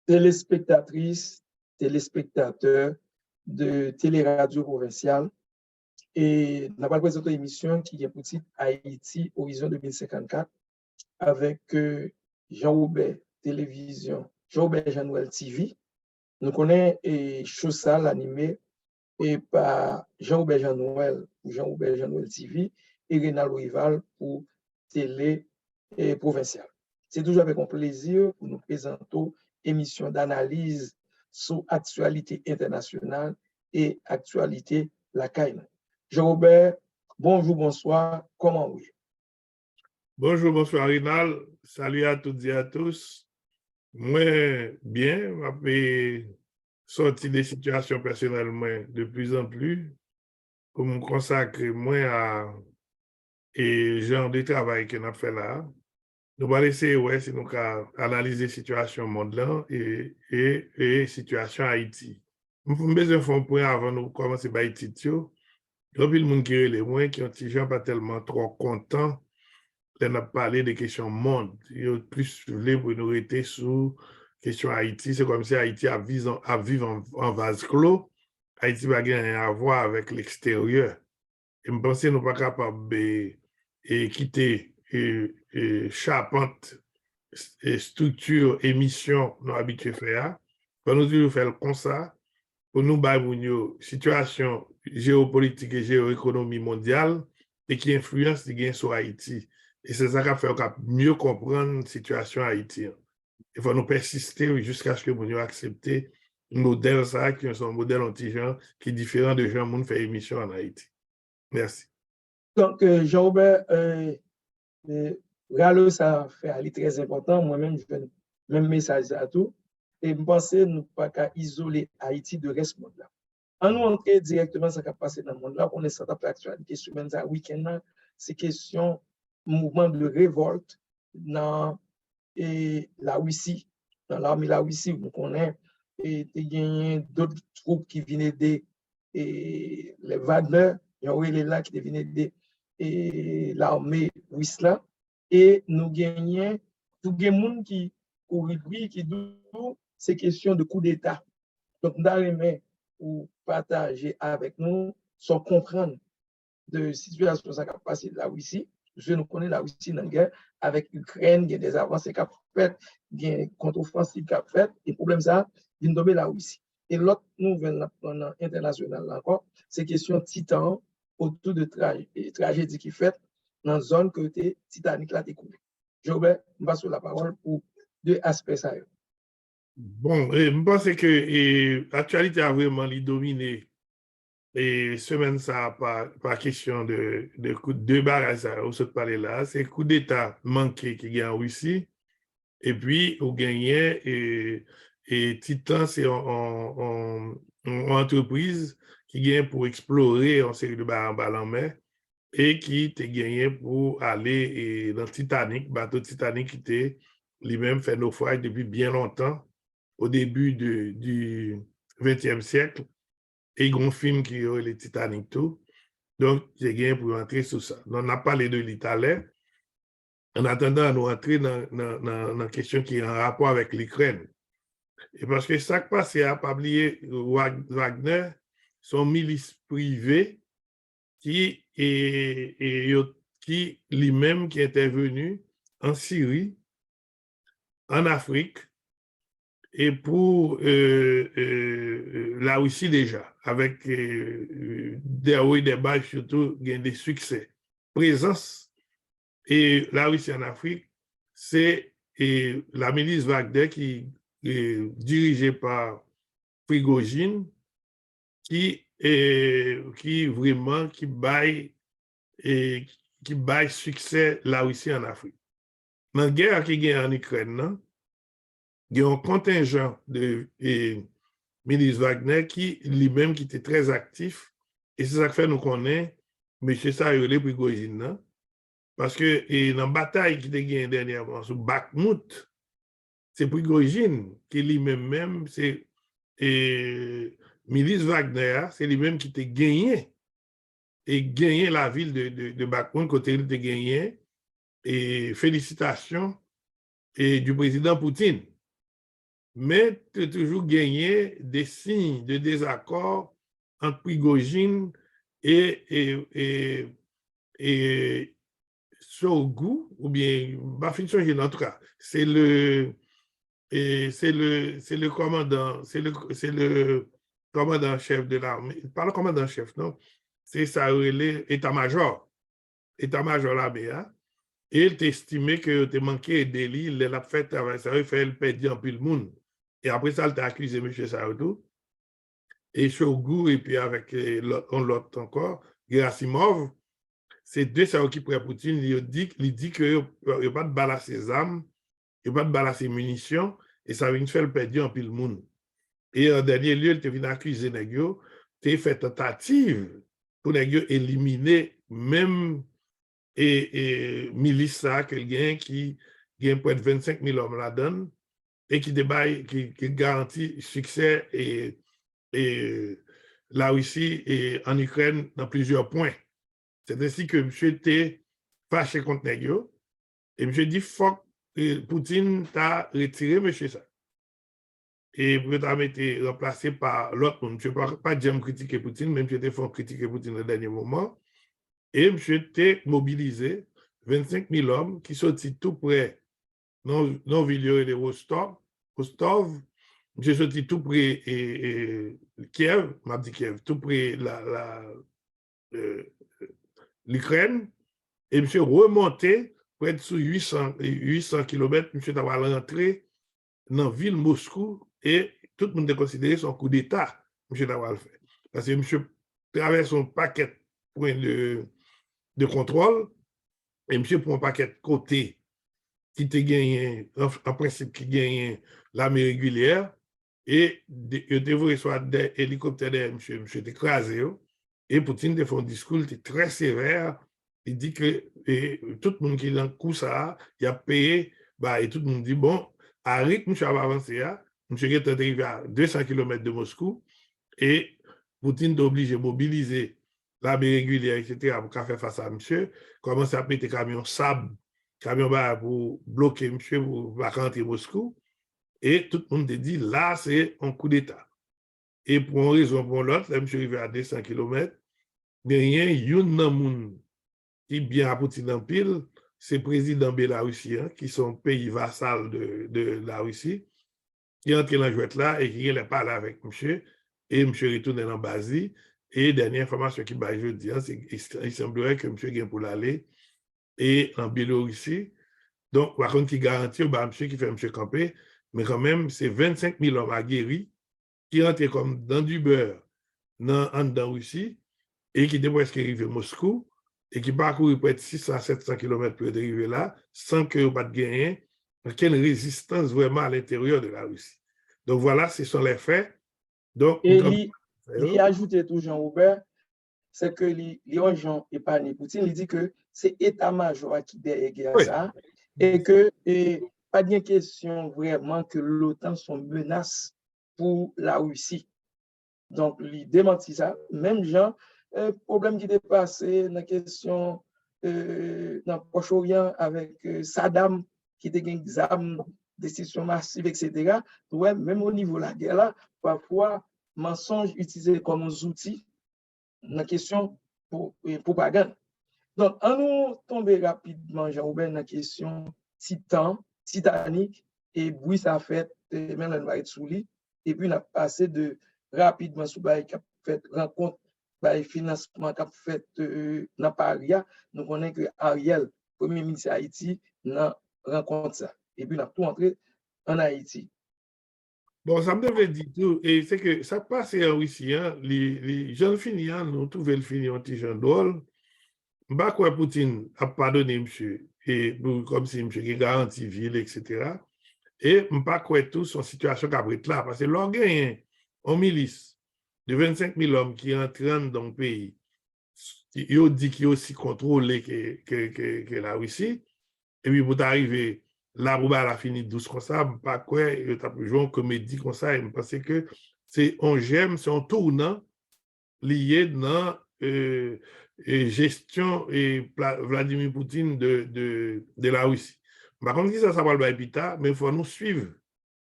téléspectatrices, téléspectateurs de Téléradio Provinciale. Et nous avons présenté une émission qui est pour titre Haïti Horizon 2054 avec Jean-Robert Télévision, Jean-Robert Jean-Noël TV. Nous connaissons Chaussal animé par Jean-Robert Jean-Noël pour Jean-Robert Jean-Noël TV et Rénal Rival pour Télé Provinciale. C'est toujours avec un plaisir pour nous présenter une émission d'analyse sur l'actualité internationale et actualité locale. Jean-Robert, bonjour, bonsoir, comment vous? Bonjour, bonsoir Rénal, salut à toutes et à tous. Moi, bien, je sortir des situations personnelles de plus en plus pour me consacrer moins à et genre de travail que nous fait là. Nous allons essayer, ouais, si nous analyser la situation mondiale et situation Haïti. Nous avons besoin de faire un point avant de commencer par Haïti. Il y a beaucoup de monde qui est moins qui ont gens pas tellement trop contents de parler des questions monde. Il y a plus voulu pour nous rester sur question Haïti. C'est comme si Haïti a vivre en vase clos. Haïti va rien à voir avec l'extérieur. Et je pense que nous ne sommes pas capables de quitter charpente structure, émission, nous habitués à faire. Pour nous dire faire comme ça, pour nous une situation géopolitique et géoéconomie mondiale et qui influence les gains sur Haïti. Et c'est ça qui fait mieux comprendre la situation haïtienne. Il faut nous persister jusqu'à ce que nous acceptions un modèle ça, qui est un modèle anti-genre qui est différent de gens qui font émission en Haïti. Merci. Donc, Jean-Robert, Ralo, ça fait aller très important. Moi-même, je fais le même message à tout. Et je pense que nous ne pouvons pas isoler Haïti de reste du monde là. En nous entrer directement ce qui a passé dans le monde là, on est sur l'actualité semaine ça week-end, c'est question mouvement de révolte dans la Russie, dans l'armée de la Russie, vous connaissez, et il y a d'autres troupes qui viennent aider les Wagner, il y a là qui viennent aider l'armée russe là. Et nous gagnons tout le monde qui dit ces questions de coup d'État. Donc, nous allons pour partager avec nous, sans comprendre de situation qui a passé de la Russie. Je nous connais la Russie dans la guerre avec l'Ukraine, il y a des avancées qui ont fait, il y a une contre-offensive qui a fait, et le problème, ça, il y a la Russie. Et l'autre nouvelle internationale encore, c'est question Titan autour de tragédie qui fait dans la zone côté Titanic là découlé. Jobert, je passe la parole pour deux aspects ça. Bon, je pense que l'actualité a vraiment dominé. Et semaine ça, pas question de coup de barrage, on se parlait là, c'est coup d'État manqué qui gagne en Russie. Et puis, on gagnait, et Titan, c'est une entreprise qui gagne pour explorer en série de barres en mer et qui te gagné pour aller dans Titanic, bateau Titanic qui était lui-même fait naufrage depuis bien longtemps, au début du XXe siècle. Et il y a un film qui est le Titanic tout. Donc, j'ai gagné pour entrer sur ça. On a parlé de l'Italie. En attendant, nous entrer dans la question qui est en rapport avec l'Ukraine. Et parce que ça qui passe, à pas oublier Wagner, son milice privée qui lui-même qui est intervenu en Syrie, en Afrique, et pour la Russie déjà, avec des hauts et des bas, surtout, des succès. Présence, et la Russie en Afrique, c'est la milice Wagner qui est dirigée par Prigojine, qui vraiment, qui baille succès la Russie en Afrique. Dans la guerre qui est en Ukraine, il y a un contingent de milice Wagner qui lui-même qui était très actif. Et c'est ça que fait nous connaître M. Sayole Prigojine. Parce que dans la bataille qui a gagné dernièrement sur Bakhmut, c'est Prigojine qui lui-même, c'est milice Wagner, c'est lui-même qui a gagné et gagné la ville de Bakhmut, côté il a gagné. Et félicitations du président Poutine. mais tu as toujours gagné des signes de désaccord entre Prigojine et Shoigu, ou bien, en tout cas, c'est le commandant, c'est le commandant-chef de l'armée, pas le commandant-chef, non, c'est ça, l'état-major l'armée, hein? Et il estimé que tu manqué de lui, il a fait travail, ça, il fait le perdre en pile monde. Et après ça, il t'a accusé M. Saoudou, et Shoigu, et puis avec l'autre encore, Gerasimov, c'est deux ça qui prennent Poutine, il dit qu'il n'y a pas de balle à ses armes, il n'y a pas de balle à ses munitions, et ça vient faire le perdre en pile monde. Et en dernier lieu, il te vient accuser Negio, tu as fait tentative pour Negio éliminer même milice ça que gagne qui gagne près de 25 000 hommes là-dedans et qui garantit succès et la Russie et en Ukraine dans plusieurs points. C'est ainsi que M. était fâché contre Negio et M. dit fuck, Poutine t'a retiré M. ça. Et vous avez été remplacé par l'autre monde. Je ne peux pas dire critiquer Poutine, même si j'étais fait critiquer Poutine au dernier moment. Et M. était mobilisé 25 000 hommes qui sont tout près non Villiers et de Rostov. Je suis tout près Kiev, m'a dit Kiev, tout près l'Ukraine. Et M. remonté près de 800 km, M. d'avoir rentré dans la ville Moscou et tout le monde a considéré son coup d'État, M. d'avoir fait. Parce que M. traverse son paquet de points de contrôle et M. prend un paquet de côté qui te gagne, en principe, qui gagne l'armée régulière et il devrait soit des hélicoptères de M. écrasé. Et Poutine a fait un discours très sévère. Il dit que tout le monde qui est dans le coup, ça, il a payé, bah, et tout le monde dit, bon, à rythme, M. va avancer, M. est arrivé à 200 km de Moscou et Poutine est obligé de mobiliser l'armée régulière, etc., pour faire face à M. Commence à mettre des camions sable, camions pour bloquer M. pour rentrer Moscou. Et tout le monde dit, là, c'est un coup d'État. Et pour une raison ou pour l'autre, là, M. est arrivé à 200 km, derrière, il y a un monde qui bien à Poutine en pile, c'est président bélarussien, qui sont pays vassal de la Russie, qui est entré dans la jouette là et qui n'a pas parlé avec M. Et M. retourne dans Basie. Et dernière information qui m'a dit, il semblerait que M. vient pour l'aller et en Biélorussie. Donc, par contre, qui garantit, bah, M. qui fait M. camper, mais quand même, c'est 25 000 hommes aguerris qui rentrent comme dans du beurre en Russie et qui devraient presque arriver à Moscou et qui parcourent près de 600 à 700 km pour arriver là sans qu'il n'y ait pas de gagner, aucune résistance vraiment à l'intérieur de la Russie. Donc voilà, ce sont les faits. Donc, et il ajoute tout Jean-Robert, c'est que les gens épargnent Poutine, il dit que c'est l'état-major qui derrière oui. ça et que pas de question vraiment que l'OTAN soit une menace pour la Russie. Donc, il démentit ça. Même Jean, problème qui est passé dans la question dans le Proche-Orient avec Saddam, qui était des armes, destruction massive, etc. Ouais, même au niveau de la guerre, là, parfois, mensonges utilisés comme outils dans la question pour propagande. Donc, on nous tombe rapidement, Jean-Robert, dans la question Titanic, et bruit ça fait, même on va être sous lit, et puis on a passé rapidement sous qui a fait rencontre, financement qui a fait dans Paris, nous connaissons que Ariel, premier ministre d'Haïti, dans rencontre ça. Et puis on a tout entré en Haïti. Bon, ça me devait dire tout, et c'est que ça passe en Russie, hein, les jeunes finissants, nous trouvons le fini un petit jeune drôle. Bah, quoi, Poutine a pardonné monsieur, et comme si monsieur qui garantit ville, etc. Et pas quoi tout son situation qu'abrite là, parce que l'on gagne en milice de 25 000 hommes qui entrent dans le pays, ils dit qu'ils sont aussi contrôlés que la Russie, et puis pour arriver là, vous la fini douce comme ça, pas quoi, il a joué une comédie comme ça, et je pense que c'est un tournant lié dans gestion et Vladimir Poutine de la Russie. Par contre, ça va le épita, mais il faut nous suivre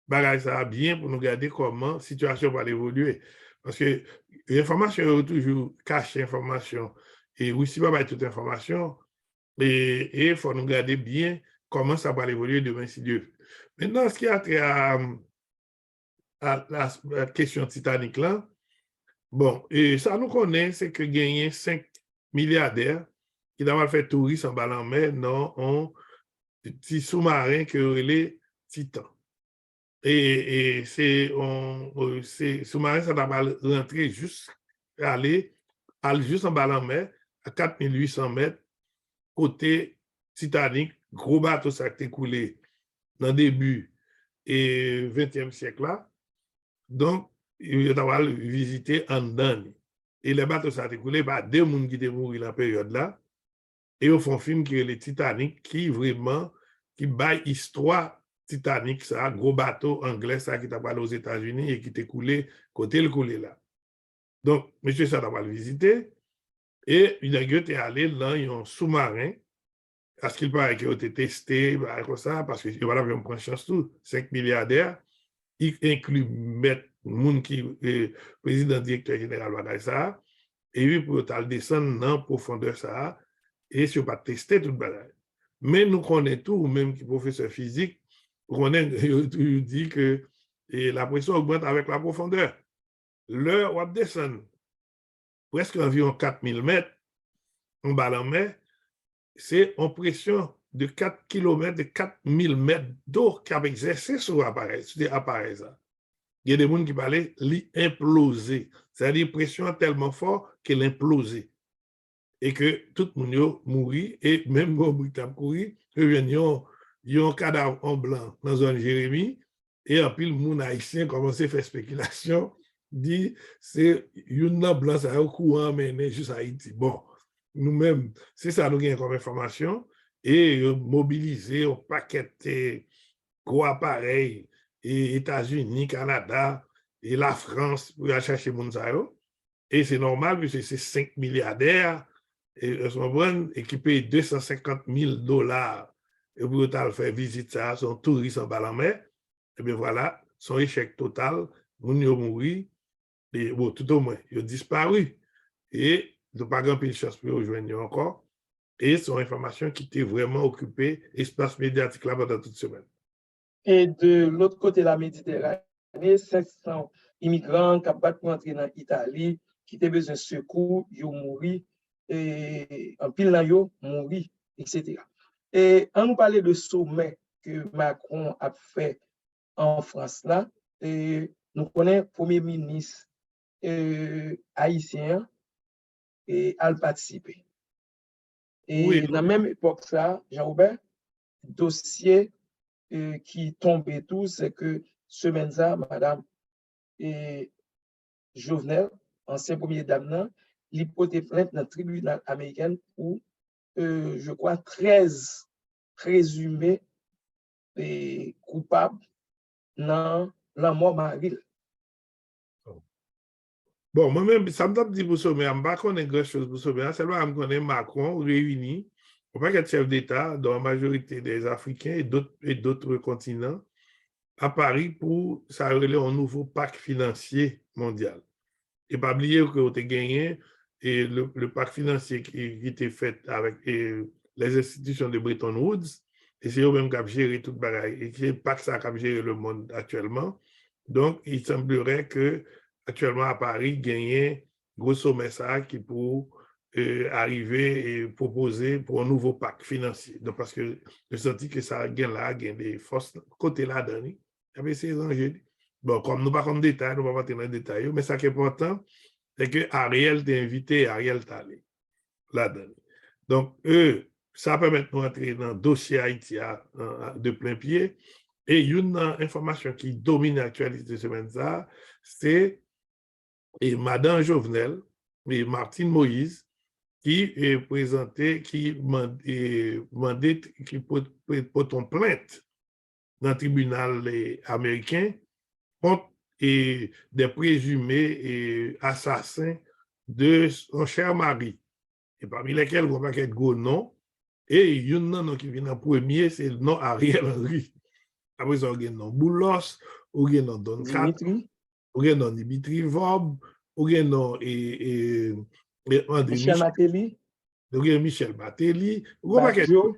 bagage ça bien pour nous regarder comment la situation va évoluer. Parce que l'information est toujours cachée, information. Et aussi, pas toute information. Et il faut nous regarder bien comment ça va évoluer demain, si Dieu veut. Maintenant, ce qui a trait à la question Titanic là, bon, et ça nous connaît, c'est que gagner 5 milliardaires qui doivent faire tourisme en bas en mer dans un petit sous-marin que les Titan. Et c'est sous-marin, ça doit rentrer juste, aller juste en bas en mer à 4800 mètres, côté Titanic, gros bateau ça a été coulé dans le début et 20e siècle là. Donc, il va visiter en dedans. Et les bateaux ça a été coulé par deux personnes qui étaient morts dans la période là. Et ils font un film qui est le Titanic, qui vraiment, qui bat histoire Titanic, ça, gros bateau anglais, ça, qui t'a parlé aux États-Unis et qui t'est coulé, côté le coulé là. Donc, monsieur, ça t'a pas le visiter. Et il a été allé dans un sous-marin, parce qu'il paraît qu'il a été testé, comme ça, parce que voilà, on prend chance tout, 5 milliardaires, il inclut Maître Moun qui est président directeur général de ça, et lui, pour descendre dans la profondeur ça, et si on pas tester tout le bagage. Mais nous connaissons tout, même qui professeur physique, il dit que la pression augmente avec la profondeur. L'heure, on descend presque environ 4000 mètres en bas en mer, c'est en pression de 4 km, de 4000 mètres d'eau qui a exercé sur l'appareil. Ça. Il y a des gens qui parlaient l'imploser, c'est-à-dire pression tellement forte qu'elle implosait. Et que tout le monde mourit, et même quand Britam courir, il y a un cadavre en blanc dans la zone Jérémie, et en pile, le monde haïtien commence à faire spéculation, dit c'est une blanc, ça a un courant mené jusqu'à Haïti. Bon, nous-mêmes, c'est ça nous gagnons comme information, et mobiliser un paquet de gros appareils, et États-Unis, Canada, et la France pour aller chercher mon Zao. Et c'est normal, puisque c'est 5 milliardaires, et qui paye $250,000 pour faire visite ça, son touriste en bas en mer, et bien voilà, son échec total, moun yo mouri, et bon, tout au moins, il a disparu. Et il n'y a pas grand-chose de chance pour rejoindre encore. Et son information qui était vraiment occupée, espace médiatique là pendant toute semaine. Et de l'autre côté de la Méditerranée, 500 immigrants qui battent pour entrer en Italie, qui ont besoin de secours, ils ont mouru, et en pile là, ils ont mouru, etc. Et on nous parlait de sommet que Macron a fait en France là, et nous connaissons le Premier ministre haïtien et a participé. Et Oui, dans la même époque ça, Jean-Robert, dossier qui tombait tout, c'est que semaine ça, Madame Jovenel, ancien premier dame, il portait plainte dans le tribunal américain pour, je crois, 13 présumés coupables dans la mort Maril. Bon, moi-même, ça me donne dit pour sommet, je ne sais pas grand-chose pour sommet, seulement je connais Macron réuni, on pas être chef d'État dans la majorité des Africains et d'autres continents à Paris pour ça un nouveau pacte financier mondial. Et pas oublier que vous avez gagné et le pacte financier qui était fait avec les institutions de Bretton Woods, et c'est eux-mêmes qui ont géré tout le bagage, et c'est pas que ça a géré le monde actuellement. Donc, il semblerait que actuellement à Paris, gagner gros sommet ça qui pour arriver et proposer pour un nouveau pacte financier. Donc, parce que je senti que ça gagne des forces côté là-dedans. Il y avait ces enjeux. Bon, comme nous ne parlons pas de détails, nous ne parlons pas dans les détails, mais ce qui est important, c'est que Ariel t'a invité, Ariel t'a allé là-dedans. Donc, ça permet de nous entrer dans le dossier Haïti de plein pied. Et une information qui domine l'actualité de ce semaine, c'est Madame Jovenel et Martine Moïse qui est présenté, qui demandé, qui porte une plainte dans le tribunal américain contre des présumés assassins de son cher mari. Et parmi lesquels, on va quelques gros noms. Et il y a un nom qui vient en premier, c'est le nom Ariel Henry. après ça, on a non Boulos, on a non Don Cat, Dimitri, on a non Dimitri Vob, on a non André Michel Michel, Matéli, on a Michel Matéli, on a Badjo,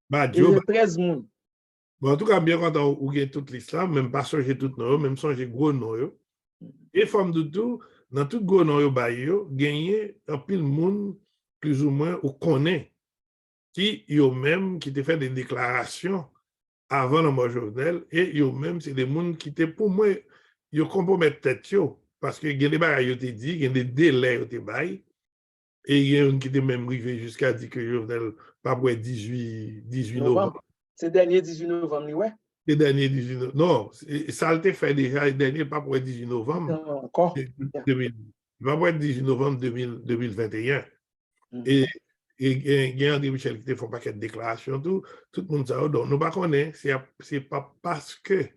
Badjo. et 13 moun. Bon, en tout cas, bien content ou a toute l'islam, même pas changer tout nom, même changer gros nom. Et forme de tout, dans tout gros nom, gagné un pile monde plus ou moins ou connaît qui yo même qui te fait des déclarations avant la mort Jovenel et yo même c'est des monde qui te pour moi yo compromettent tête yo parce que il y a des bagages yo te dit, il y a des délais yo te bail et il y a un qui te même arrivé jusqu'à dire que Jovenel pas pour 18 novembre. Novembre. C'est dernier 18 novembre, ouais. Le dernier 18 novembre. Non, ça a été fait déjà le dernier, pas pour 18 novembre. Non, encore. 2000, pas pour 18 novembre 2021. Mhm. Et il y a André Michel qui te font un paquet de déclarations, tout le monde ça. Donc, nous ne connaissons pas, c'est pas parce que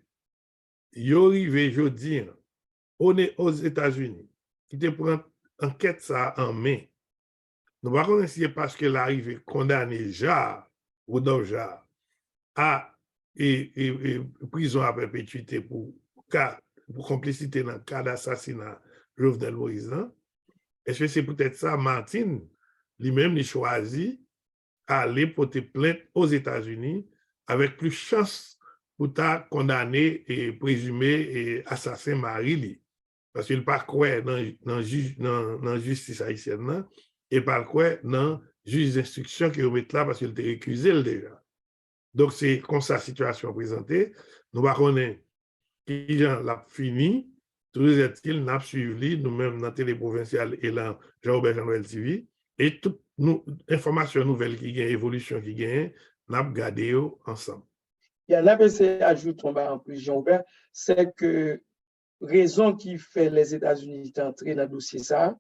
yo arrivé jeudi, on est aux États-Unis, qui te prend enquête ça en main. Nous ne connaissons pas si c'est parce que l'arrivée condamné Jar ou Jar à et prison à perpétuité pour complicité dans le cas d'assassinat Jovenel Moïse. Est-ce que c'est peut-être ça, Martine, lui-même, il choisit aller porter plainte aux États-Unis avec plus chance pour ta condamner et présumé et assassin Marie. Parce qu'il pas quoi dans la justice haïtienne et pas quoi dans juge d'instruction qui remet là parce qu'il était récusé déjà. Donc, c'est comme ça la situation présentée. Nous ne connaissons pas qui l'a fini. Toujours est-il, nous avons suivi, nous-mêmes, dans la télé provinciale et là, Jean-Robert Jean-Noël TV. Et toutes les informations nouvelles qui gagnent, évolution qui gagnent, nous avons gardé ensemble. Il y a un APC ajoute en plus, Jean-Robert, c'est que raison qui fait les États-Unis entrer dans le dossier ça,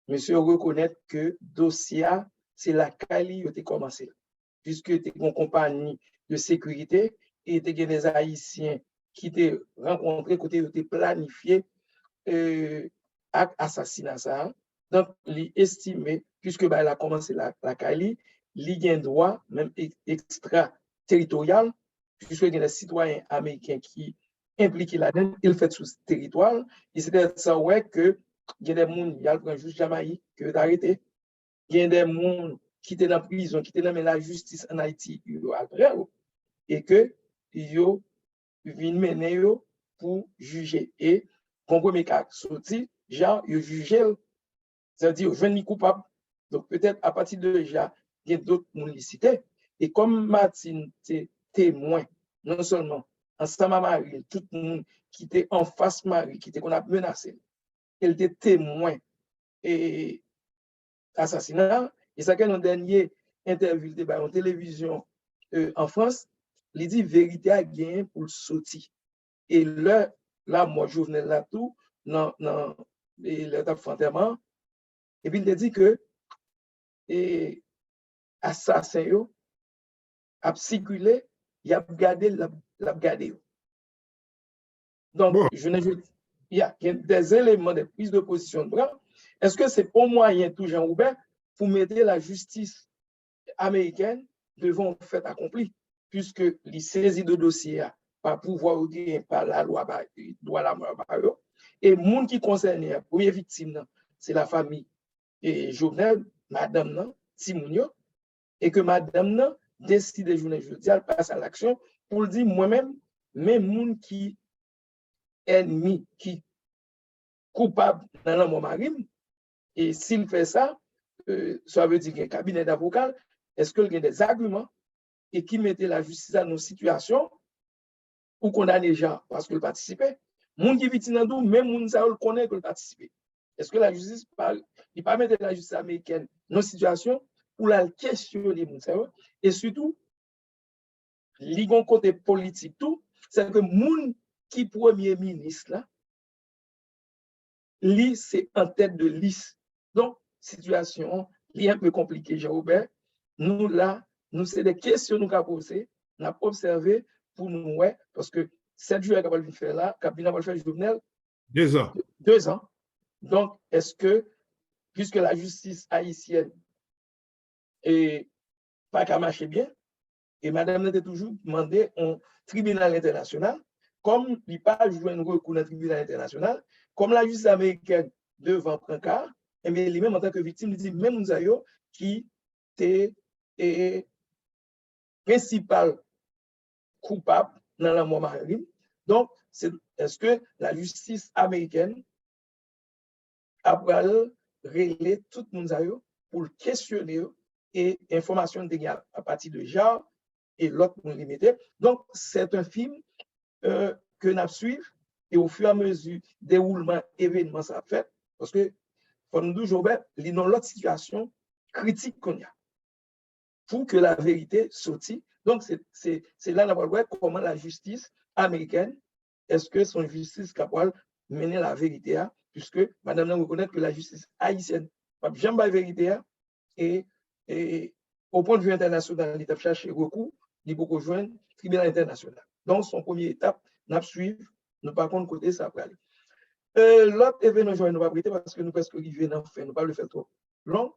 monsieur reconnaît que dossier, c'est la Cali qui a commencé. Puisque tu es une compagnie de sécurité et tu as des Haïtiens qui t'ont rencontré, qui t'ont planifié assassinat ça. Donc, il estimé, puisque bah, elle a commencé la Cali, il a un droit, même extra-territorial, puisque il y a des citoyens américains qui impliqués là-dedans, ils fait sous territoire. Et c'est ça ouais que il y a des gens, il y a le juge Jamaïque qui est arrêté. Il y a des gens qui étaient dans la prison, qui étaient dans la justice en Haïti, après, et que ils viennent mener pour juger. Et quand premier cas sorti, genre, ils jugent, c'est-à-dire, je ne coupable. Donc, peut-être à partir de déjà, il y a d'autres municités. Et comme Martine était témoin, non seulement ensemble à Marie, tout le monde qui était en face Marie, qui était qu'on a menacé, elle était témoin et assassinat. Et ça, qu'elle, dans dernier interview en télévision en France, il dit vérité à gagner pour le sortir. Et là, moi, je venais là tout, dans l'étape frontalement, et puis il dit que assassin a circulé, il a gardé, l'a gardé. Donc, Bon. il y a des éléments de prise de position de bras. Est-ce que c'est pas moyen, tout Jean-Robert, pour mettre la justice américaine devant le fait accompli, puisque les saisies de dossiers par pouvoir ou par la loi, doit la mort, et le monde qui concerne la première victime, c'est la famille et Jovenel, madame Timounio, et que madame décide de journée jeudi, elle passe à l'action pour dire moi-même, même monde qui ennemi, qui coupable dans la mort marine, et s'il fait ça, ça veut dire qu'il y a un cabinet d'avocats, est-ce qu'il y a des arguments et qui mettait la justice dans une situation où condamner les gens parce qu'ils participaient. Moun qui victime dans même moun ça le connaît qu'il participe. Est-ce que la justice il pas mettre la justice américaine dans une situation où la questionner moun ça et surtout ligon côté politique tout, c'est que moun qui premier ministre là lui c'est en tête de liste. Donc situation est un peu compliquée Jean-Robert. Nous là, nous c'est des questions nous qu'a posé, n'a observé pour nous ouais parce que 7 jours capable de faire là, capable de faire Jovenel 2 ans. 2 ans. Donc est-ce que puisque la justice haïtienne est pas qu'à marcher bien, Et madame n'a toujours demandé un tribunal international, comme il pas joué un recours dans le tribunal international, comme la justice américaine devant prendre cas, et bien lui-même en tant que victime, il dit même nous avons qui était principal coupable dans la mort marine. Donc, est-ce que la justice américaine a régler tout le monde pour le questionner et information de à partir de genre et l'autre pour limiter. Donc, c'est un film que nous suivons et au fur et à mesure déroulement événement ça fait parce que pour nous toujours il dans l'autre situation critique qu'on a pour que la vérité sorti. Donc, c'est là qu'on va voir comment la justice américaine, est-ce que son justice capable de mener la vérité, puisque madame reconnaît que la justice haïtienne n'a jamais la vérité, et au point de vue international, il a cherché recours, il faut rejoindre le tribunal international. Donc, son première étape, nous suivre, nous par contre côté ça après aller. L'autre événement, je ne vais pas prêter parce que nous presque arrivés dans le fait, nous ne pas le faire trop long.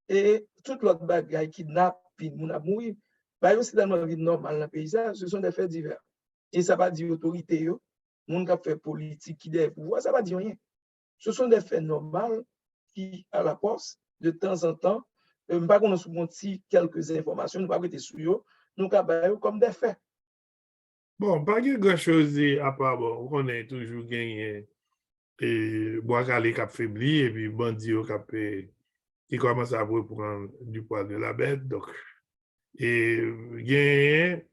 Et toute l'autre bagaille, kidnapping, moun a mouri, bah, aussi dans la vie normale dans le pays, ce sont des faits divers. Et ça ne va pas dire autorité, moun qui fait politique, qui des pouvoirs, ça ne va dire rien. Ce sont des faits normaux qui, à la poste, de temps en temps, pas qu'on nous montre quelques informations, nous ne pas prêter sur eux, nous avons comme des faits. Bon, pas grand-chose à part, bon, on est toujours gagné et bois calé qui a faibli et puis bandit qui commence à reprendre du poil de la bête. Donc, et gagné,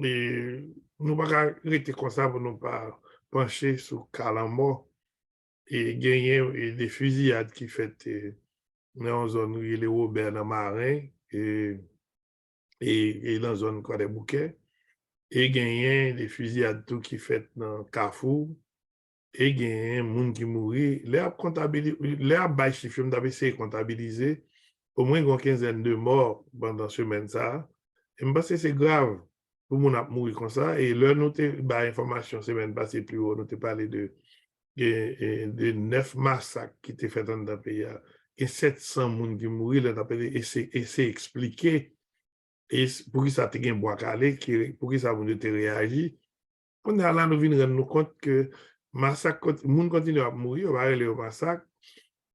et nous pas rester comme ça pour nous pas pencher sur Calamo et gagner des fusillades qui fait dans la zone où il est Robert dans Marin et dans la zone quoi des bouquets. Et gagner des fusillades tout qui fait dans Carrefour et gagner moun qui mourit l'air comptabiliser l'air bas chiffre m'avait essayé comptabiliser au moins une quinzaine de morts pendant semaine ça et me pense que c'est grave pour moun a mourir comme ça et leur noter bah information semaine passée plus haut nous parlé de 9 massacres qui étaient faits dans le pays et 700 moun qui mourir là et c'est expliqué. Et pour qui ça te gagne bois calé, pour qui ça vous te réagit. On est là, nous venons rendre compte que massacre, les gens continuent à mourir, on va aller au massacre,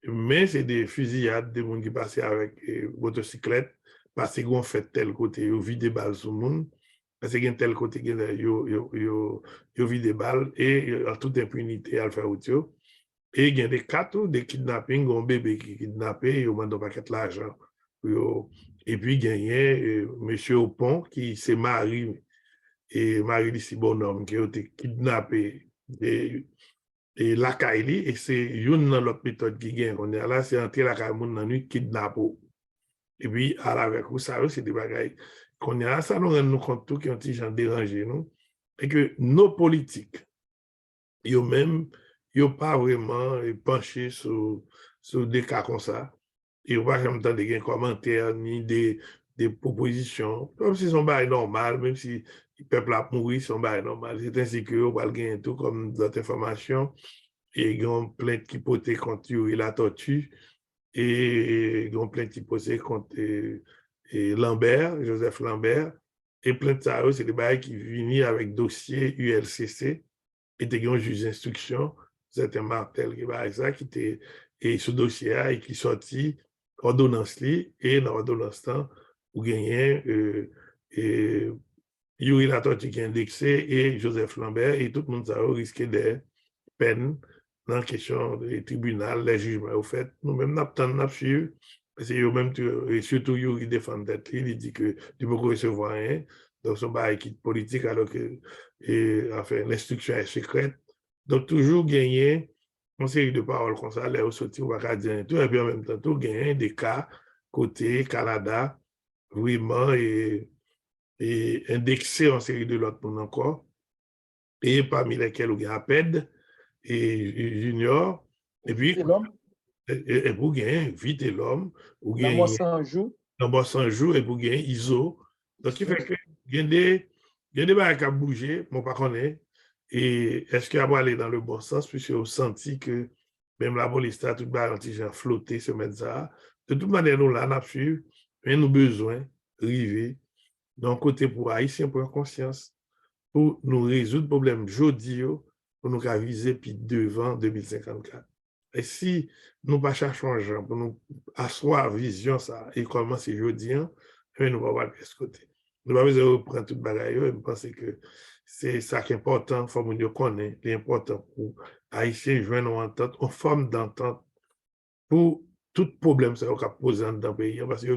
mais c'est des fusillades, des gens qui passent avec motocyclette, parce qu'ils ont fait tel côté, ils ont vidé des balles sur le monde, parce qu'ils ont tel côté, ils ont vidé des balles, et en toute impunité, à le faire autre. Et il y a des cas de kidnapping, un bébé qui est kidnappé, ils ont demandé un paquet d'argent. Et puis, il y a M. Opon qui s'est marié, et marié de ce bonhomme qui a été kidnappé. Et la Kaili, et c'est une dans l'autre méthode qui gagne. On est là, c'est entrer la Kaili dans la nuit, kidnappé. Et puis, à avec vous, ça, c'est des bagailles. Qu'on est là, ça nous rend nous compte tout qui ont été dérangés, nous. Et que nos politiques, ils même, ils n'ont pas vraiment penché sur des cas comme ça. Et on va jamais entendre des commentaires ni des propositions. Comme si son bail normal, même si le peuple a mouru, son bail normal. C'est ainsi que on va gagner tout comme d'autres informations. Et il y a une plainte qui portait contre la tortue. Et il y a une plainte qui portait contre Lambert, Joseph Lambert. Et plainte ça, c'est des bails qui viennent avec dossier ULCC. Et il y a un juge d'instruction, c'était Martel qui va ça, qui était et ce dossier et qui sorti ordonnance li et dans ordonnance temps ou gagner Yuri Latortue qui est indexé et Joseph Lambert et tout le monde ça risqué des peines dans la question des tribunaux, les jugements au fait nous-mêmes n'a suivi parce que eux même et surtout Yuri défend tête il dit que du beaucoup recevoir rien donc son bail quitte politique alors que enfin l'instruction est secrète donc toujours gagner une série de paroles comme ça, les sorties, on va dire tout, et puis en même temps, tout gagner des cas côté Canada, vraiment, et indexé en série de l'autre monde encore, et parmi lesquels on a APED et Junior, et puis, et pour gagner Vite et l'homme, ou gagner dans 100 jours, et pour gagner ISO. Donc, ce qui fait que il y a des barres à bouger, mon pas connaît. Et est-ce qu'il va aller dans le bon sens, puisque on senti que même la police a tout le flotté ce matin. De toute manière, nous là, on a suivi, mais nous besoin d'arriver Donc, côté pour Haïtiens, prendre conscience, pour nous résoudre le problème aujourd'hui, pour nous viser puis devant 2054. Et si nous pas cherchons changer, pour nous asseoir vision ça et commencer aujourd'hui, nous ne pouvons pas de ce côté. Nous ne pouvons pas reprendre toute bagaille et je pense que c'est ça qui est important, il faut que nous connaissions, c'est important pour Haïtiens joindre une entente, une forme d'entente pour tout problème ça va poser dans le pays parce que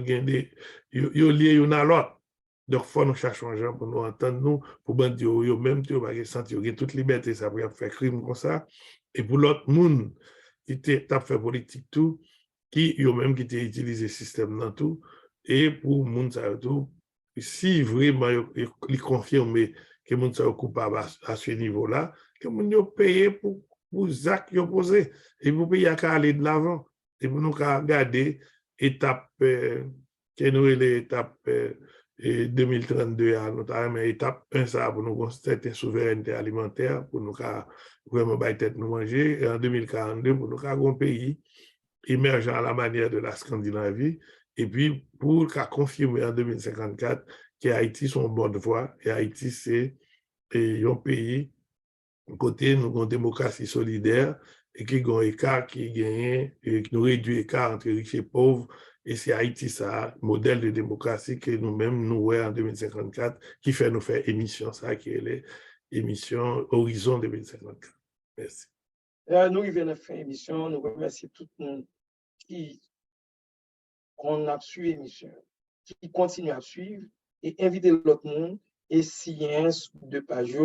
yo lié une à l'autre. Donc faut nous chercher un gens pour nous entendre nous pour bandi yo même tu pas sentir yo toute liberté ça pour faire crime comme ça et pour l'autre monde qui t'a fait politique tout qui yo même qui t'a utilisé système dans tout et pour monde ça tout si vraiment il confirme que monde ça coupable à ce niveau-là que monde yo payer pour actes yo posé et pour payer à aller de l'avant. Et pour nous regarder l'étape qui est l'étape 2032, notamment étape 1, ça pour nous constater une souveraineté alimentaire, pour nous vraiment tête nous manger, et en 2042, pour nous avoir un pays émergent à la manière de la Scandinavie, et puis pour confirmer en 2054 que Haïti sont en bonne voie, et Haïti c'est un pays côté nous avons une démocratie solidaire et qui a un écart qui gagne et qui nous réduit l'écart entre riches et pauvres et c'est Haïti ça modèle de démocratie que nous-mêmes nous voyons en 2054 qui fait nous faire émission ça qui est l'émission Horizon 2054. Merci. Nous venons de faire émission, nous remercions tout le monde qui a suivi l'émission, qui continue à suivre et inviter l'autre monde et science de page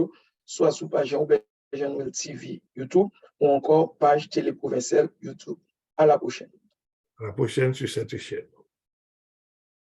soit sous page Noël TV YouTube ou encore page Télé Provinciale YouTube. À la prochaine. À la prochaine sur cette chaîne.